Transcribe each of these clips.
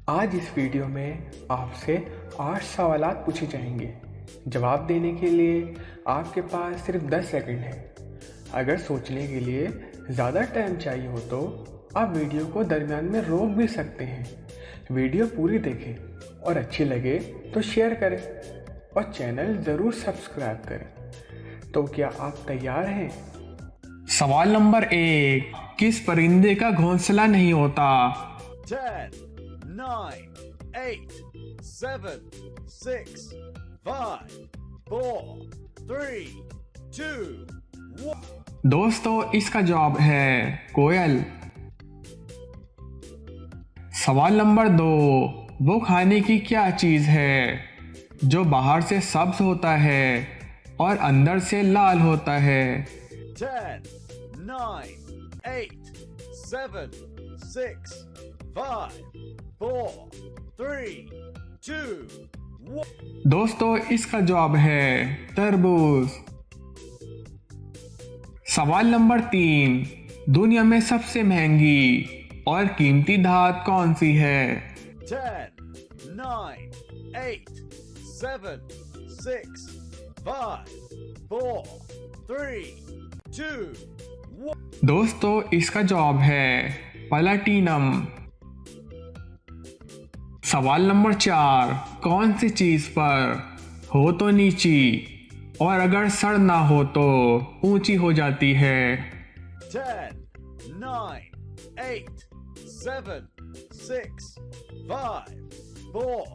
आज इस वीडियो में आपसे 8 सवालात पूछे जाएंगे। जवाब देने के लिए आपके पास सिर्फ 10 सेकंड है। अगर सोचने के लिए ज़्यादा टाइम चाहिए हो तो आप वीडियो को दरमियान में रोक भी सकते हैं। वीडियो पूरी देखें और अच्छी लगे तो शेयर करें और चैनल ज़रूर सब्सक्राइब करें। तो क्या आप तैयार हैं? सवाल नंबर 1, किस परिंदे का घोंसला नहीं होता? 10, 9, 8, 7, 6, 5, 4, 3, 2, 1. दोस्तों, इसका जवाब है कोयल। सवाल नंबर 2, वो खाने की क्या चीज़ है जो बाहर से सब्ज होता है और अंदर से लाल होता है? 10, 9, 8, 7, 6, 5, 4, 3, 2, 1. दोस्तों, इसका जवाब है तरबूज। सवाल नंबर 3, दुनिया में सबसे महंगी और कीमती धात कौन सी है? 10, 9, 8, 7, 6, 5, 4, 3, 2, 1. दोस्तों, इसका जवाब है प्लैटिनम। सवाल नंबर 4, कौन सी चीज पर हो तो नीची और अगर सड़ ना हो तो ऊंची हो जाती है? 10, 9, 8, 7, 6, 5, 4,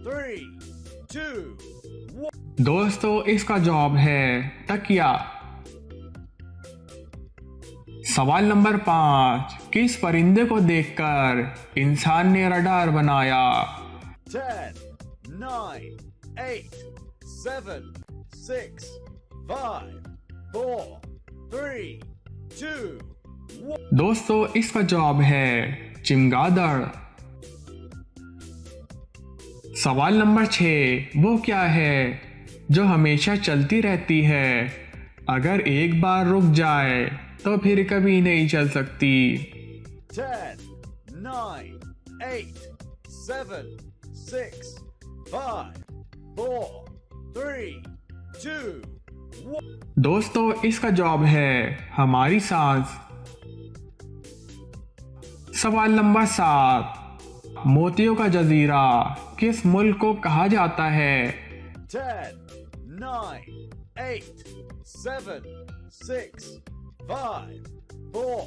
3, 2, 1. दोस्तों, इसका जवाब है तकिया। सवाल नंबर 5, किस परिंदे को देखकर इंसान ने रडार बनाया? 10, 9, 8, 7, 6, 5, 4, 3, 2, 1. दोस्तों, इसका जवाब है चमगादड़। सवाल नंबर 6, वो क्या है जो हमेशा चलती रहती है, अगर एक बार रुक जाए तो फिर कभी नहीं चल सकती? 10, 9, 8, 7, 6, 5, 4, 3, 2, 1. दोस्तों, इसका जवाब है हमारी सांस। सवाल नंबर 7, मोतियों का जजीरा किस मुल्क को कहा जाता है? 10, 9, 8, 7, 6, 5, 4,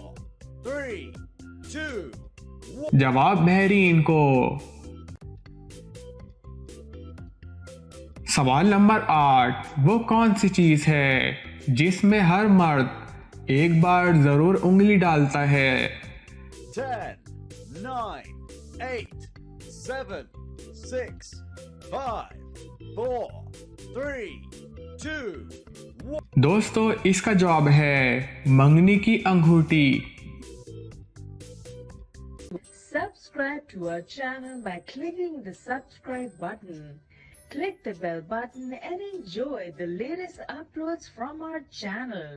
3, 2, 1. जवाब बहरीन को। सवाल नंबर 8, वो कौन सी चीज है जिसमें हर मर्द एक बार जरूर उंगली डालता है? 10, 9, 8, 7, 6, 5, 4, 3, 2, 1. दोस्तों, इसका जवाब है मंगनी की अंगूठी। Subscribe to our channel by clicking the subscribe button. Click the bell button and enjoy the latest uploads from our channel.